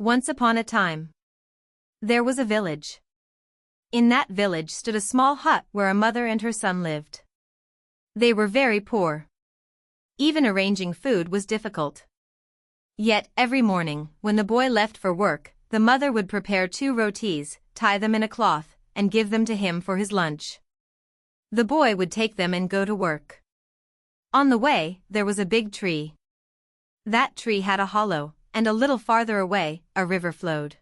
Once upon a time, there was a village. In that village stood a small hut where a mother and her son lived. They were very poor. Even arranging food was difficult. Yet every morning, when the boy left for work, the mother would prepare 2 rotis, tie them in a cloth, and give them to him for his lunch. The boy would take them and go to work. On the way, there was a big tree. That tree had a hollow, and a little farther away, a river flowed.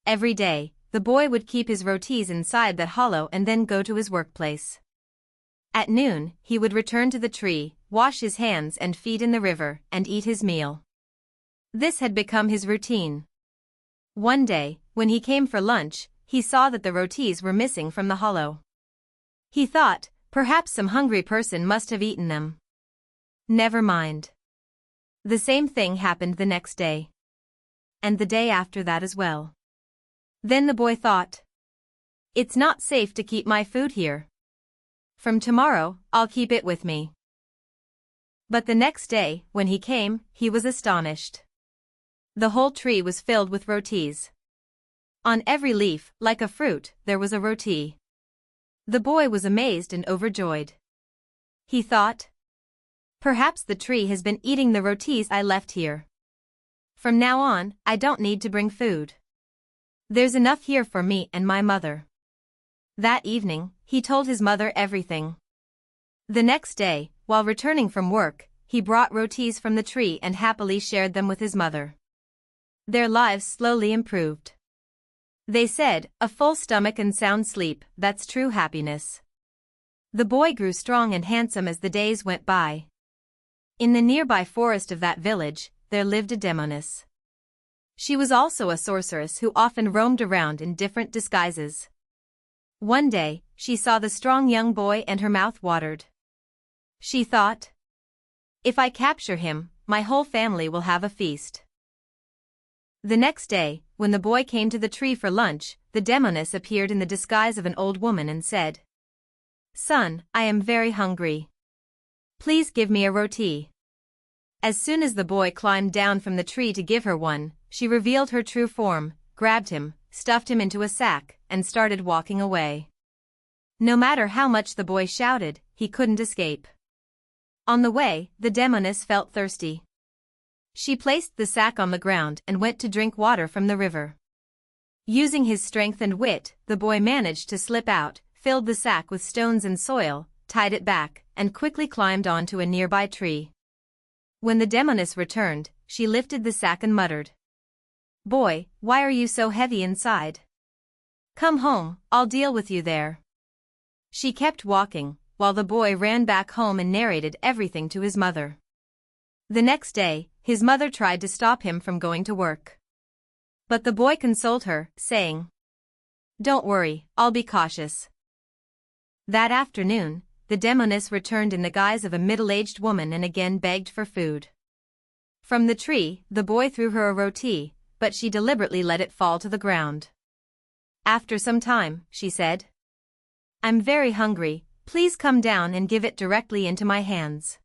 Every day, the boy would keep his rotis inside that hollow and then go to his workplace. At noon, he would return to the tree, wash his hands and feet in the river, and eat his meal. This had become his routine. One day, when he came for lunch, he saw that the rotis were missing from the hollow. He thought, perhaps some hungry person must have eaten them. Never mind. The same thing happened the next day. And the day after that as well. Then the boy thought, it's not safe to keep my food here. From tomorrow, I'll keep it with me. But the next day, when he came, he was astonished. The whole tree was filled with rotis. On every leaf, like a fruit, there was a roti. The boy was amazed and overjoyed. He thought, perhaps the tree has been eating the rotis I left here. From now on, I don't need to bring food. There's enough here for me and my mother. That evening, he told his mother everything. The next day, while returning from work, he brought rotis from the tree and happily shared them with his mother. Their lives slowly improved. They said, a full stomach and sound sleep, that's true happiness. The boy grew strong and handsome as the days went by. In the nearby forest of that village, there lived a demoness. She was also a sorceress who often roamed around in different disguises. One day, she saw the strong young boy and her mouth watered. She thought, if I capture him, my whole family will have a feast. The next day, when the boy came to the tree for lunch, the demoness appeared in the disguise of an old woman and said, son, I am very hungry. Please give me a roti. As soon as the boy climbed down from the tree to give her one, she revealed her true form, grabbed him, stuffed him into a sack, and started walking away. No matter how much the boy shouted, he couldn't escape. On the way, the demoness felt thirsty. She placed the sack on the ground and went to drink water from the river. Using his strength and wit, the boy managed to slip out, filled the sack with stones and soil, tied it back, and quickly climbed onto a nearby tree. When the demoness returned, she lifted the sack and muttered, boy, why are you so heavy inside? Come home, I'll deal with you there. She kept walking, while the boy ran back home and narrated everything to his mother. The next day, his mother tried to stop him from going to work. But the boy consoled her, saying, don't worry, I'll be cautious. That afternoon, the demoness returned in the guise of a middle-aged woman and again begged for food. From the tree, the boy threw her a roti, but she deliberately let it fall to the ground. After some time, she said, I'm very hungry, please come down and give it directly into my hands.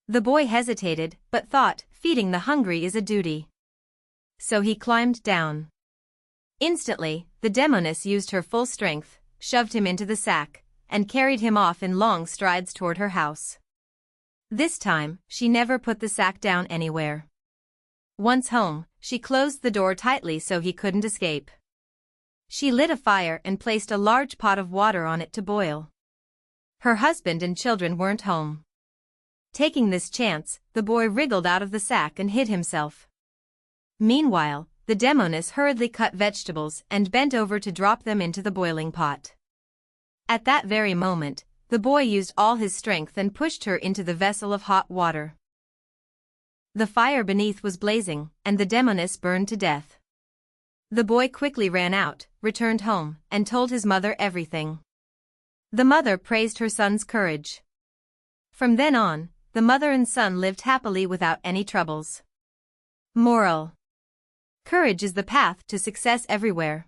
The boy hesitated, but thought, feeding the hungry is a duty. So he climbed down. Instantly, the demoness used her full strength, shoved him into the sack, and carried him off in long strides toward her house. This time, she never put the sack down anywhere. Once home, she closed the door tightly so he couldn't escape. She lit a fire and placed a large pot of water on it to boil. Her husband and children weren't home. Taking this chance, the boy wriggled out of the sack and hid himself. Meanwhile, the demoness hurriedly cut vegetables and bent over to drop them into the boiling pot. At that very moment, the boy used all his strength and pushed her into the vessel of hot water. The fire beneath was blazing, and the demoness burned to death. The boy quickly ran out, returned home, and told his mother everything. The mother praised her son's courage. From then on, the mother and son lived happily without any troubles. Moral: courage is the path to success everywhere.